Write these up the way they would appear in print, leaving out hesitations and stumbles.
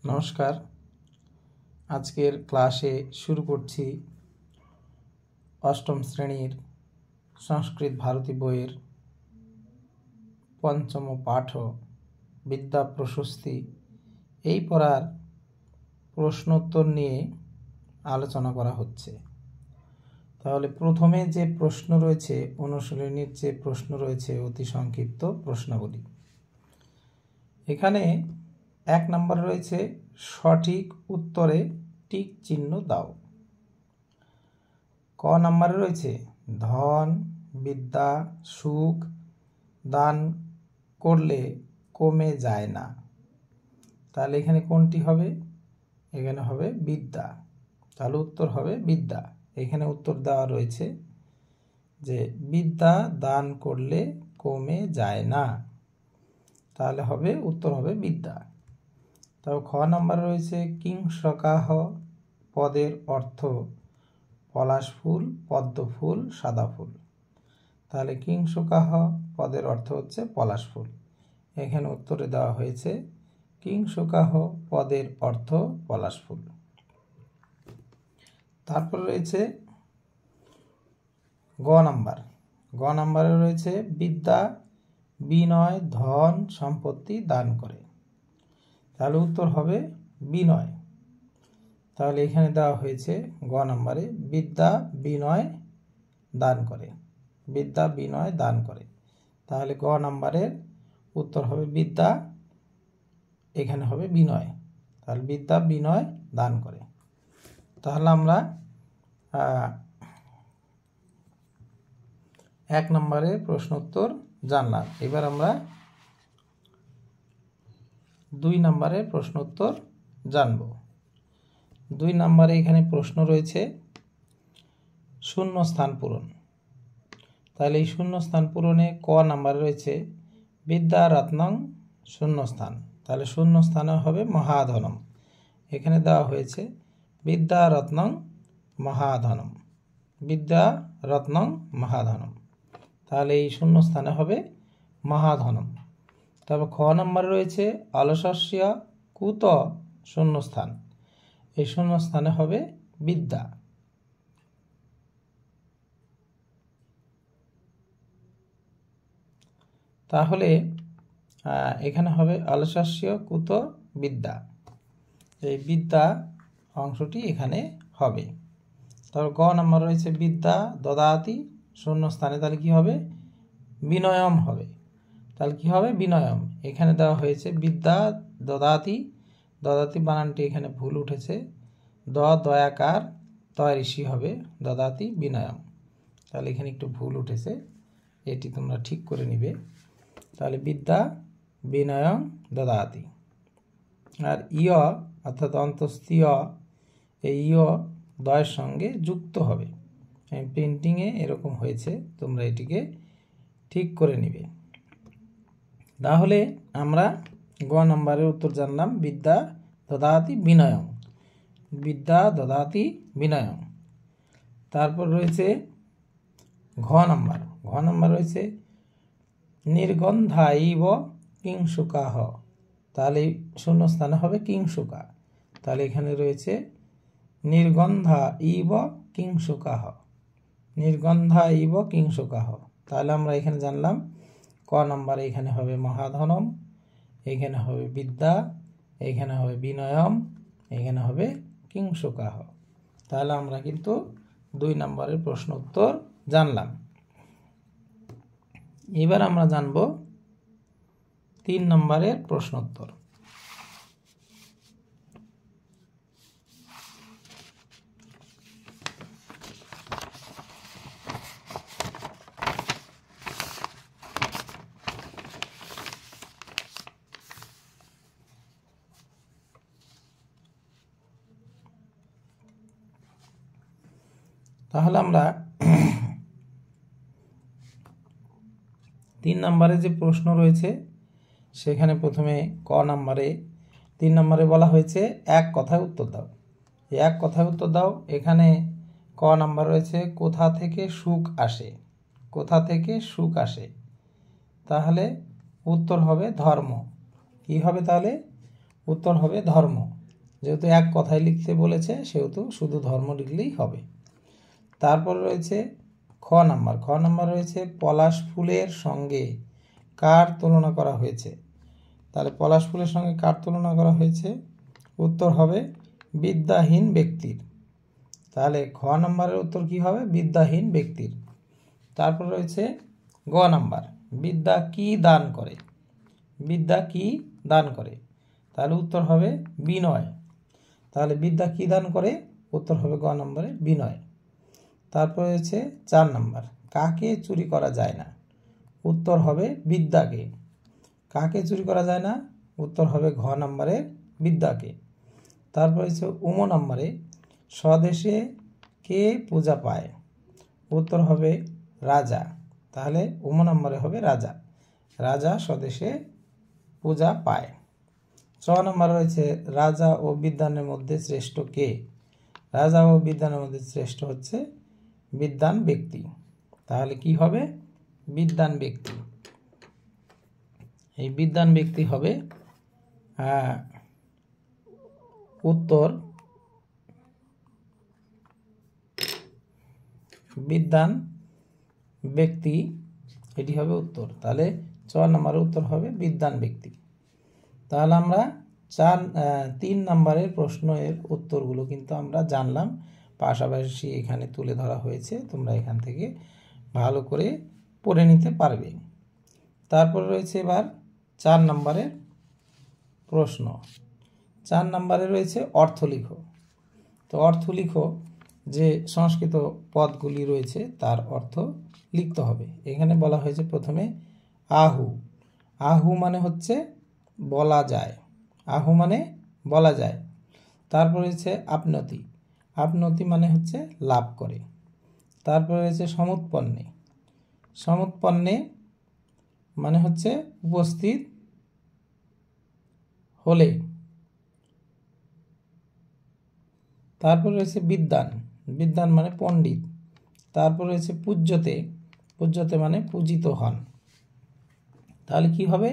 নমস্কার। আজকের ক্লাসে শুরু করছি অষ্টম শ্রেণীর সংস্কৃত ভারতী বইয়ের পঞ্চম পাঠ বিদ্যা প্রশস্তি এই পড়ার প্রশ্নোত্তর নিয়ে আলোচনা করা হচ্ছে। তাহলে প্রথমে যে প্রশ্ন রয়েছে, অনুশীলনীর যে প্রশ্ন রয়েছে অতি সংক্ষিপ্ত প্রশ্নাবলী। এখানে 1 নম্বর রয়েছে সঠিক উত্তরে টিক চিহ্ন দাও। ক নম্বরে রয়েছে ধন, বিদ্যা, সুখ দান করলে কমে যায় না। তাহলে এখানে কোনটি হবে? এখানে হবে বিদ্যা। তাহলে উত্তর হবে বিদ্যা। এখানে উত্তর দেওয়া রয়েছে যে বিদ্যা দান করলে কমে যায় না। তাহলে হবে উত্তর হবে বিদ্যা। তবে খ নম্বর রয়েছে কিংসকাহ পদের অর্থ পলাশ ফুল, পদ্ম ফুল, সাদা ফুল। তাহলে কিংসকাহ পদের অর্থ হচ্ছে পলাশ ফুল। এখানে উত্তরে দেওয়া হয়েছে কিংসকাহ পদের অর্থ পলাশ ফুল। তারপর রয়েছে গ নাম্বার। গ নাম্বারে রয়েছে বিদ্যা বিনয় ধন সম্পত্তি দান করে। তাহলে উত্তর হবে বিনয়। তাহলে এখানে দেওয়া হয়েছে গ নম্বরে বিদ্যা বিনয় দান করে। বিদ্যা বিনয় দান করে। তাহলে গ নম্বরের উত্তর হবে বিদ্যা, এখানে হবে বিনয়। তাহলে বিদ্যা বিনয় দান করে। তাহলে আমরা 1 নম্বরের প্রশ্ন উত্তর জানলাম। এবার আমরা 2 নম্বরের প্রশ্ন উত্তর জানব। 2 নম্বরে এখানে প্রশ্ন রয়েছে শূন্য স্থান পূরণ। তাহলে এই শূন্য স্থান পূরণে ক নাম্বারে রয়েছে বিদ্যা রত্নং শূন্যস্থান। তাহলে শূন্য স্থানে হবে মহাধনম। এখানে দেওয়া হয়েছে বিদ্যা রত্নং মহাধনম। বিদ্যা রত্নং মহাধনম। তাহলে এই শূন্য স্থানে হবে মহাধনম। তবে খ নম্বরে রয়েছে অলসস্য কুত শূন্যস্থান। এই শূন্যস্থানে হবে বিদ্যা। তাহলে এখানে হবে অলসস্য কুত বিদ্যা। এই বিদ্যা অংশটি এখানে হবে। তারপর গ নম্বর রয়েছে বিদ্যা দদাতি শূন্যস্থানে। তাহলে কি হবে? বিনয়ম হবে। তাহলে কি হবে? বিনয়ম। এখানে দেওয়া হয়েছে বিদ্যা দদাতি। দদাতি বানানটি এখানে ভুল উঠেছে। দয়াকার তয় ঋষি হবে দদাতি বিনয়ম। তাহলে এখানে একটু ভুল উঠেছে, এটি তোমরা ঠিক করে নিবে। তাহলে বিদ্যা বিনয়ম দদাতি। আর ইয় অর্থাৎ অন্তস্থীয়, এই ইয় দয়ের সঙ্গে যুক্ত হবে। প্রিন্টিংয়ে এরকম হয়েছে, তোমরা এটিকে ঠিক করে নিবে। তাহলে আমরা গ নম্বরের উত্তর জানলাম বিদ্যা দদাতি বিনয়ং। বিদ্যা দদাতি বিনয়ং। তারপর রয়েছে ঘ নম্বর। ঘ নম্বর রয়েছে নির্গন্ধাইব কিংসুকাহ। তাহলে শূন্যস্থানে হবে কিংসুকা। তাহলে এখানে রয়েছে নির্গন্ধা ইব কিংসুকাহ। নির্গন্ধা ইব কিংসুকাহ। তাহলে আমরা এখানে জানলাম ক নম্বরে এখানে হবে মহাধনম, এখানে হবে বিদ্যা, এখানে হবে বিনয়ম, এখানে হবে কিংসুকাহ। তাহলে আমরা কিন্তু 2 নম্বরের প্রশ্ন উত্তর জানলাম। এবার আমরা জানব 3 নম্বরের প্রশ্ন উত্তর। তাহলে আমরা 3 নম্বরে যে প্রশ্ন রয়েছে সেখানে প্রথমে ক নম্বরে 3 নম্বরে বলা হয়েছে এক কথায় উত্তর দাও। এক কথায় উত্তর দাও। এখানে ক নম্বর রয়েছে কোথা থেকে সুখ আসে। কোথা থেকে সুখ আসে। তাহলে উত্তর হবে ধর্ম। কি হবে তাহলে? উত্তর হবে ধর্ম। যেহেতু এক কথায় লিখতে বলেছে সেহেতু শুধু ধর্ম লিখলেই হবে। তারপর রয়েছে খ নাম্বার রয়েছে পলাশ ফুলের সঙ্গে কার তুলনা করা হয়েছে। তাহলে পলাশ ফুলের সঙ্গে কার তুলনা করা হয়েছে, উত্তর হবে বিদ্যাহীন ব্যক্তির। তাহলে খ নাম্বারের উত্তর কি হবে, বিদ্যাহীন ব্যক্তির। তারপর রয়েছে গ নাম্বার, বিদ্যা কি দান করে, বিদ্যা কি দান করে, তাহলে উত্তর হবে বিনয়। তাহলে বিদ্যা কি দান করে, উত্তর হবে গ নম্বরে বিনয়। তারপর রয়েছে 4 নাম্বার, কাকে চুরি করা যায় না, উত্তর হবে বিদ্যাকে। কাকে চুরি করা যায় না, উত্তর হবে ঘ নম্বরে বিদ্যাকে। তারপর রয়েছে উম নম্বরে, স্বদেশে কে পূজা পায়, উত্তর হবে রাজা। তাহলে উম নম্বরে হবে রাজা, রাজা স্বদেশে পূজা পায়। 6 নম্বর রয়েছে রাজা ও বিদ্বানের মধ্যে শ্রেষ্ঠ কে, রাজা ও বিদ্বানের মধ্যে শ্রেষ্ঠ হচ্ছে বিদ্বান ব্যক্তি। তাহলে কি হবে, বিদ্বান ব্যক্তি। এই বিদ্বান ব্যক্তি হবে উত্তর, বিদ্বান ব্যক্তি, এটি হবে উত্তর। তাহলে 6 নম্বরের উত্তর হবে বিদ্বান ব্যক্তি। তাহলে আমরা 3 নম্বরের প্রশ্নের উত্তরগুলো কিন্তু আমরা জানলাম, পাশাপাশি এখানে তুলে ধরা হয়েছে, তোমরা এখান থেকে ভালো করে পড়ে নিতে পারবে। তারপর রয়েছে এবার 4 নম্বরের প্রশ্ন। 4 নম্বরে রয়েছে অর্থ লিখো। তো অর্থ লিখো, যে সংস্কৃত পদগুলি রয়েছে তার অর্থ লিখতে হবে। এখানে বলা হয়েছে প্রথমে আহু, আহু মানে হচ্ছে বলা যায়, আহু মানে বলা যায়। তারপর রয়েছে আপনতি, আপনতি মানে হচ্ছে লাভ করে। তারপর রয়েছে সমুৎপন্নে, সমুৎপন্নে মানে হচ্ছে উপস্থিত হলে। তারপর রয়েছে বিদ্বান, বিদ্বান মানে পণ্ডিত। তারপর রয়েছে পূজ্যতে, পূজ্যতে মানে পূজিত হন। তাহলে কি হবে,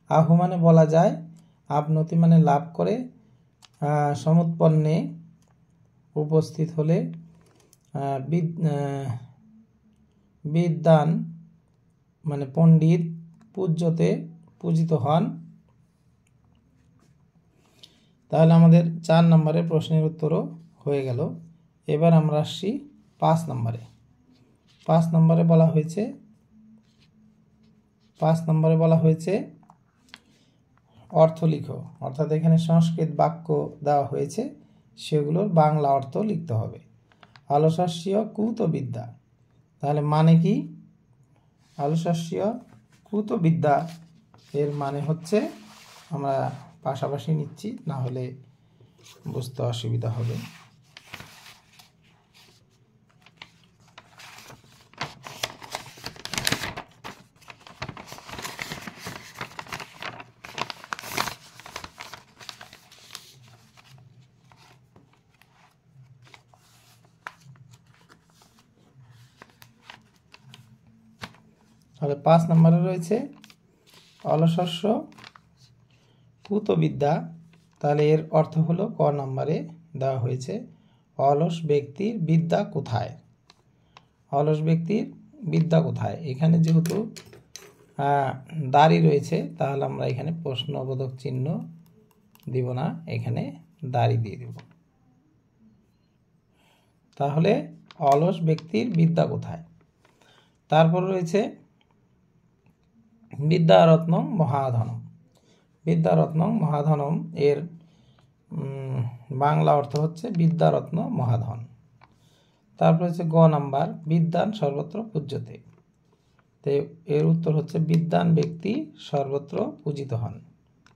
আহু মানে বলা যায়, আপনতি মানে লাভ করে, সমুৎপন্নে উপস্থিত হলে, বিদ্বান মানে পণ্ডিত, পূজ্যতে পূজিত হন। তাহলে আমাদের 4 নম্বরের প্রশ্নের উত্তরও হয়ে গেল। এবার আমরা আসছি 5 নম্বরে। 5 নম্বরে বলা হয়েছে, 5 নম্বরে বলা হয়েছে অর্থ লিখো। অর্থাৎ এখানে সংস্কৃত বাক্য দেওয়া হয়েছে, সেগুলোর বাংলা অর্থ লিখতে হবে। আলস্য কুত বিদ্যা, তাহলে মানে কি, আলস্য কুত বিদ্যা এর মানে হচ্ছে, আমরা পাশাপাশি নিচ্ছি, না হলে বুঝতে অসুবিধা হবে। তাহলে 5 নম্বরে রয়েছে অলসস্য কুত বিদ্যা। তাহলে এর অর্থ হলো ক নম্বরে দেওয়া হয়েছে, অলস ব্যক্তির বিদ্যা কোথায়, অলস ব্যক্তির বিদ্যা কোথায়। এখানে যেহেতু দাড়ি রয়েছে, তাহলে আমরা এখানে প্রশ্নবোধক চিহ্ন দিব না, এখানে দাড়ি দিয়ে দেব। তাহলে অলস ব্যক্তির বিদ্যা কোথায়। তারপর রয়েছে বিদ্যারত্নং মহাধনম, বিদ্যারত্নং মহাধনম এর বাংলা অর্থ হচ্ছে বিদ্যারত্ন মহাধন। তারপর হচ্ছে গ নাম্বার, বিদ্বান সর্বত্র পূজ্যতে। তো এর উত্তর হচ্ছে বিদ্বান ব্যক্তি সর্বত্র পূজিত হন,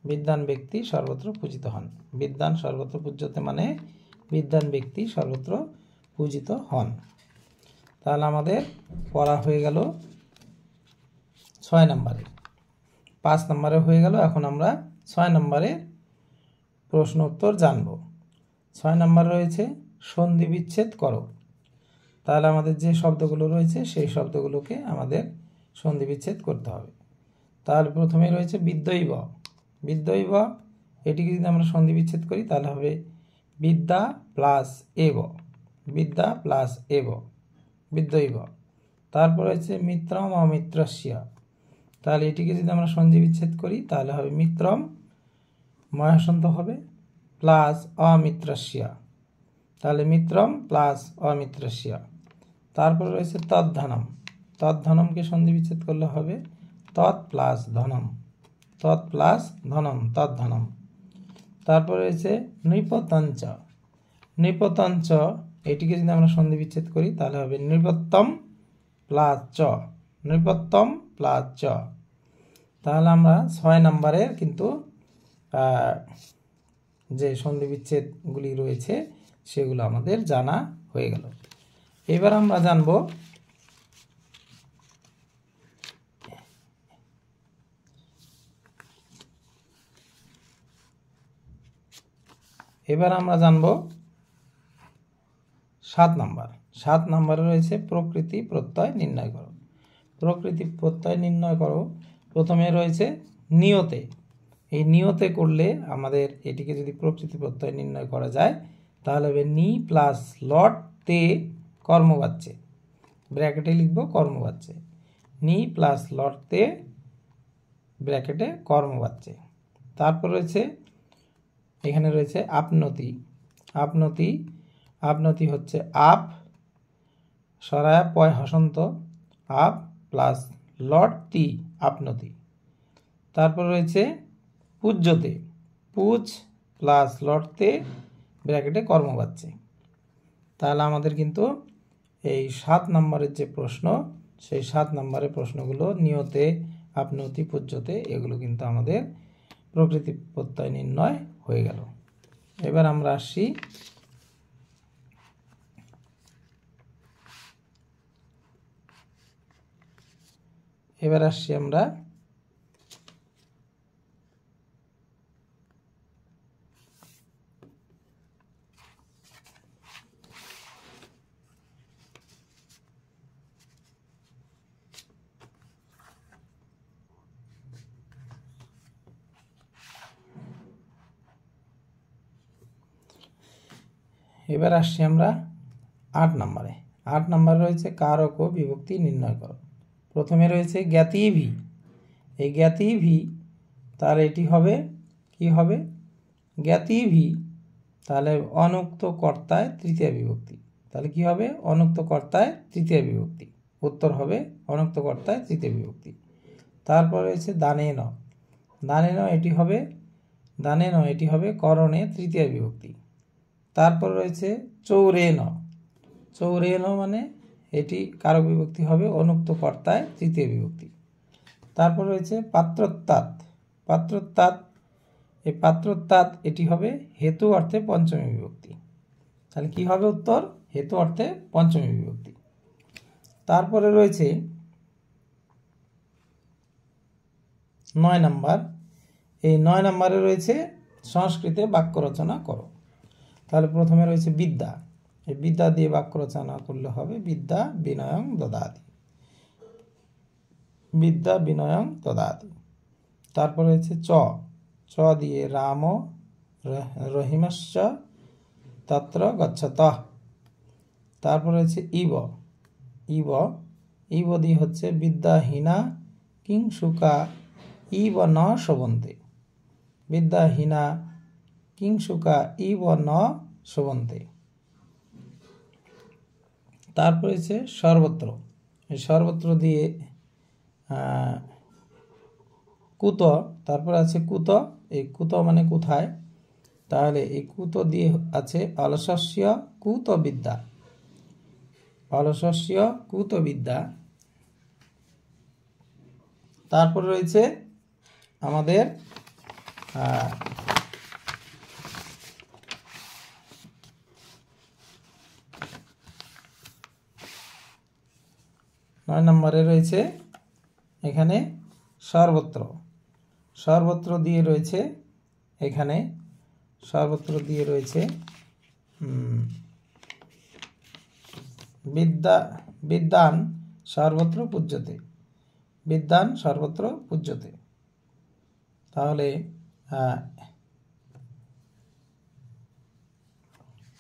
বিদ্বান ব্যক্তি সর্বত্র পূজিত হন। বিদ্বান সর্বত্র পূজ্যতে মানে বিদ্বান ব্যক্তি সর্বত্র পূজিত হন। তাহলে আমাদের পড়া হয়ে গেল 6 নম্বরে, 5 নম্বরে হয়ে গেল। এখন আমরা 6 নম্বরে প্রশ্ন উত্তর জানব। 6 নম্বর রয়েছে সন্ধি বিচ্ছেদ করো। তাহলে আমাদের যে শব্দগুলো রয়েছে সেই শব্দগুলোকে আমাদের সন্ধি বিচ্ছেদ করতে হবে। তাহলে প্রথমে রয়েছে বিদ্যৈব, বিদ্যৈব এটিকে যদি আমরা সন্ধি বিচ্ছেদ করি তাহলে হবে বিদ্যা প্লাস এব, বিদ্যা প্লাস এব, বিদ্যৈব। তারপর হচ্ছে মিত্রম অমিত্রস্য, তাহলে এটিকে যদি আমরা সন্ধি বিচ্ছেদ করি তাহলে হবে মিত্রম ময়াসন্ত হবে প্লাস অমিত্রস্য, তাহলে মিত্রম প্লাস অমিত্রস্য। তারপর রয়েছে তদ্ধনম, তদ্ধনমকে সন্ধি বিচ্ছেদ করলে হবে তৎ প্লাস ধনম, তৎ প্লাস ধনম, তদ্ধনম। তারপর রয়েছে নৃপতঞ্চ, নৃপতঞ্চ এটিকে যদি আমরা সন্ধি বিচ্ছেদ করি তাহলে হবে নৃপত্তম প্লাস চ, নৃপত্তম প্লাস চ। তাহলে আমরা 6 নম্বরের কিন্তু যে সন্ধি বিচ্ছেদগুলি রয়েছে সেগুলো আমাদের জানা হয়ে গেল। এবার আমরা জানব এবার আমরা জানব 7 নম্বর। 7 নম্বরে রয়েছে প্রকৃতি প্রত্যয় নির্ণয় করো। প্রকৃতি প্রত্যয় নির্ণয় করো, প্রথমে রয়েছে নিয়তে। এই নিয়তে করলে আমাদের এটিকে যদি প্রকৃতি প্রত্যয় নির্ণয় করা যায় তাহলে হবে নি প্লাস লট তে কর্মবাচ্যে, ব্র্যাকেটে লিখব কর্মবাচ্যে, নি প্লাস লট তে ব্র্যাকেটে কর্মবাচ্যে। তারপর রয়েছে এখানে রয়েছে আপনতি, আপনতি, আপনতি হচ্ছে আপ সরায়া পয় হসন্ত, আপ প্লাস লট তি, আপনতি। তারপর রয়েছে পূজ্যতে, পুজ প্লাস লটতে ব্র্যাকেটে কর্মবাচ্যে। তাহলে আমাদের কিন্তু এই 7 নম্বরের যে প্রশ্ন সেই 7 নম্বরের প্রশ্নগুলো নিয়তে, আপনতি, পূজ্যতে এগুলো কিন্তু আমাদের প্রকৃতি প্রত্যয় নির্ণয় হয়ে গেল। এবার আমরা আসি আমরা এবার আসছি আমরা 8 নম্বরে। 8 নম্বরে রয়েছে কারক ও বিভক্তি নির্ণয় করো। প্রথমে রয়েছে জ্ঞাতি ভি, এই জ্ঞাতি ভি তাহলে এটি হবে কি হবে জ্ঞাতি ভি, তাহলে অনুক্ত কর্তায় তৃতীয় বিভক্তি, তাহলে কি হবে অনুক্ত কর্তায় তৃতীয় বিভক্তি, উত্তর হবে অনুক্ত কর্তায় তৃতীয় বিভক্তি। তারপর রয়েছে দানেন, দানেন এটি হবে, দানেন এটি হবে করণে তৃতীয় বিভক্তি। তারপর রয়েছে চৌরেন, চৌরেন মানে এটি কারক বিভক্তি হবে অনুক্ত কর্তায় তৃতীয় বিভক্তি। তারপর রয়েছে পাত্রত্বাৎ, পাত্রত্বাৎ, এই পাত্রত্বাৎ এটি হবে হেতু অর্থে পঞ্চমী বিভক্তি, তাহলে কি হবে উত্তর হেতু অর্থে পঞ্চমী বিভক্তি। তারপরে রয়েছে 9 নম্বর। এই 9 নম্বরে রয়েছে সংস্কৃতে বাক্য রচনা করো। তাহলে প্রথমে রয়েছে বিদ্যা, এই বিদ্যা দিয়ে বাক্য রচনা করলে হবে বিদ্যা বিনয়ং দদাতি, বিদ্যা বিনয়ং দদাতি। তারপর রয়েছে চ, চ দিয়ে রাম রহিমশ্চ তত্র গচ্ছতঃ। তারপর রয়েছে ইব, ইব, ইব দিয়ে হচ্ছে বিদ্যাহীনা কিংশুকা ইব ন শোভন্তে, বিদ্যাহীনা কিংশুকা ইব ন শোভন্তে। তারপর রয়েছে সর্বত্র, এই সর্বত্র দিয়ে কুত, তারপর আছে কুত, এই কুত মানে কোথায়, তাহলে এই কুত দিয়ে আছে অলসস্য কুত বিদ্যা, অলসস্য কুত বিদ্যা। তারপর রয়েছে আমাদের 9 নম্বরে রয়েছে এখানে সর্বত্র, সর্বত্র দিয়ে রয়েছে এখানে সর্বত্র দিয়ে রয়েছে বিদ্যা, বিদ্যান সর্বত্র পূজ্যতে, বিদ্যান সর্বত্র পূজ্যতে। তাহলে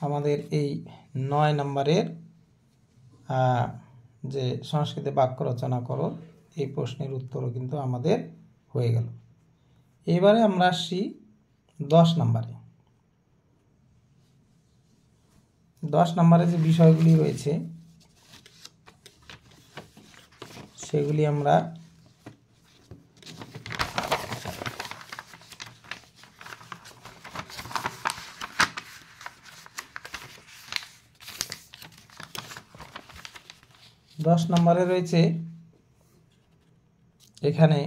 আমাদের এই 9 নম্বরের যে সংস্কৃতে বাক্য রচনা করো এই প্রশ্নের উত্তরও কিন্তু আমাদের হয়ে গেল। এবারে আমরা আসছি 10 নম্বরে। 10 নম্বরে যে বিষয়গুলি রয়েছে সেগুলি আমরা নম্বরে রয়েছে এখানে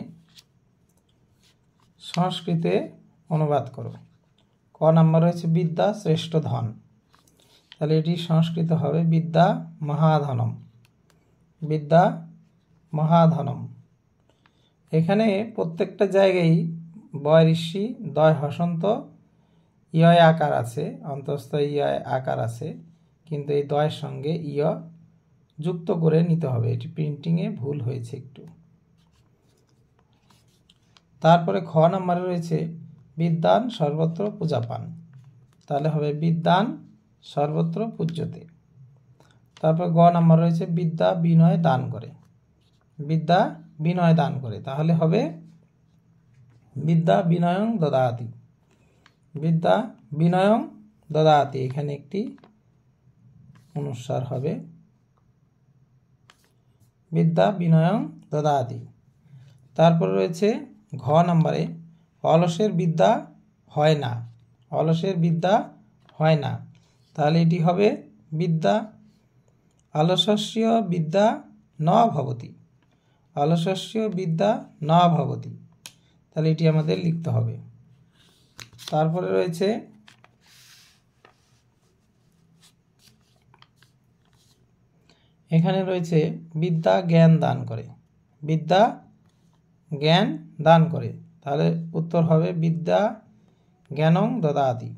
সংস্কৃতে অনুবাদ করো। ক নম্বর রয়েছে বিদ্যা শ্রেষ্ঠ ধন, তাহলে এটি সংস্কৃত হবে বিদ্যা মহাধনম। বিদ্যা মহাধনম। এখানে প্রত্যেকটা জায়গায় বয় ঋষি দয় হসন্ত ইয় আকার আছে, অন্তস্থ ইয় আকার আছে, কিন্তু এই দয়ের সঙ্গে ইয় যুক্ত করে নিতে হবে, এটি প্রিন্টিংয়ে ভুল হয়েছে একটু। তারপরে খ নম্বরে রয়েছে বিদ্যান সর্বত্র পূজা পান, তাহলে হবে বিদ্যান সর্বত্র পূজ্যতে। তারপর গ নম্বর রয়েছে বিদ্যা বিনয় দান করে, বিদ্যা বিনয় দান করে, তাহলে হবে বিদ্যা বিনয়ং দদাতি, বিদ্যা বিনয়ং দদাতি, এখানে একটি অনুস্বার হবে, বিদ্যা বিনয়ং দদাতি। তারপর রয়েছে ঘ নম্বরে অলসের বিদ্যা হয় না, অলসের বিদ্যা হয় না, তাহলে এটি হবে বিদ্যা অলসস্য বিদ্যা ন ভবতি, অলসস্য বিদ্যা ন ভবতি, তাহলে এটি আমাদের লিখতে হবে। তারপরে রয়েছে এখানে রয়েছে বিদ্যা জ্ঞান দান করে, বিদ্যা জ্ঞান দান করে, তাহলে উত্তর হবে বিদ্যা জ্ঞানং দদাতি,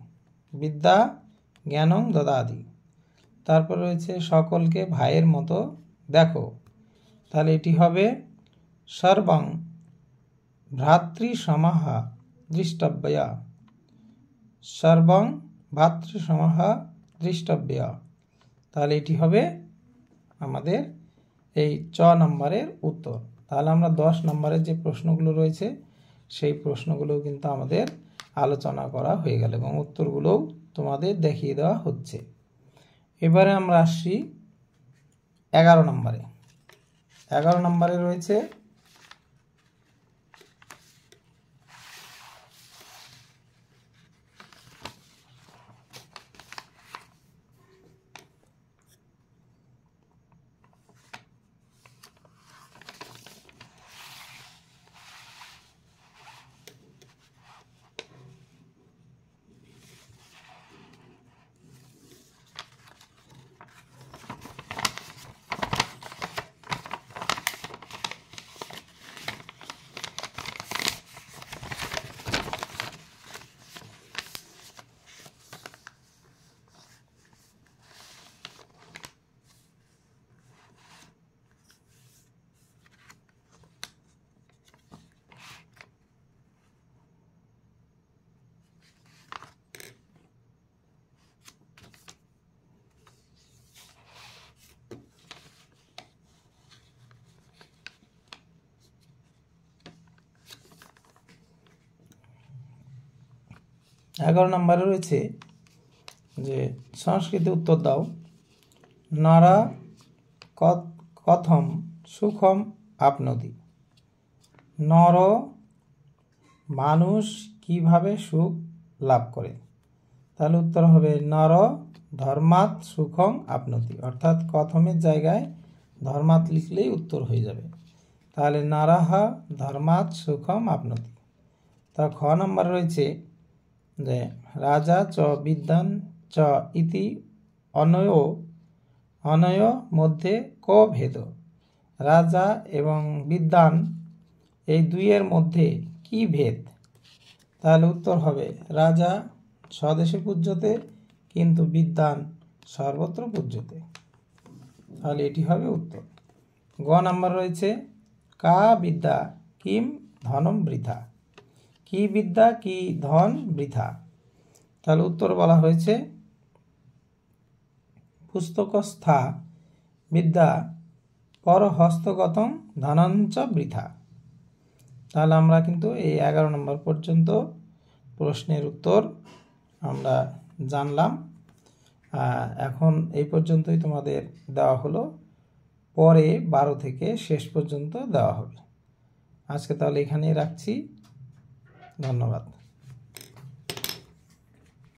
বিদ্যা জ্ঞানং দদাতি। তারপর রয়েছে সকলকে ভাইয়ের মতো দেখো, তাহলে এটি হবে সর্বং ভ্রাতৃসমাহা দৃষ্টব্যয়া, সর্বং ভ্রাতৃসমাহা দৃষ্টব্যয়া, তাহলে এটি হবে আমাদের এই চ নম্বরের উত্তর। তাহলে আমরা 10 নম্বরের যে প্রশ্নগুলো রয়েছে সেই প্রশ্নগুলো কিন্তু আমাদের আলোচনা করা হয়ে গেল এবং উত্তরগুলোও তোমাদের দেখিয়ে দেওয়া হচ্ছে। এবারে আমরা আসছি 11 নম্বরে। 11 নম্বরে রয়েছে এগারো নম্বরে রয়েছে যে সংস্কৃতে উত্তর দাও। নরা কথম সুখম আপনতি, নর মানুষ কিভাবে সুখ লাভ করে, তাহলে উত্তর হবে নর ধর্মাৎ সুখম আপনতি, অর্থাৎ কথমের জায়গায় ধর্মাৎ লিখলেই উত্তর হয়ে যাবে, তাহলে নরহা ধর্মাৎ সুখম আপনতি। তা খ নম্বর রয়েছে যে রাজা চ বিদ্যান চ ইতি অনয় মধ্যে ক ভেদ, রাজা এবং বিদ্যান এই দুইয়ের মধ্যে কি ভেদ, তাহলে উত্তর হবে রাজা স্বদেশে পূজ্যতে কিন্তু বিদ্যান সর্বত্র পূজ্যতে, তাহলে এটি হবে উত্তর। গ নম্বর রয়েছে কা বিদ্যা কিম ধনম বৃথা, কি বিদ্যা কি ধন বৃথা, তাহলে উত্তর বলা হয়েছে পুস্তকস্থা বিদ্যা পরহস্তগতং ধনঞ্চ বৃথা। তাহলে আমরা কিন্তু এই 11 নম্বর পর্যন্ত প্রশ্নের উত্তর আমরা জানলাম। এখন এই পর্যন্তই তোমাদের দেওয়া হলো, পরে 12 থেকে শেষ পর্যন্ত দেওয়া হবে। আজকে তাহলে এখানেই রাখছি, ধন্যবাদ।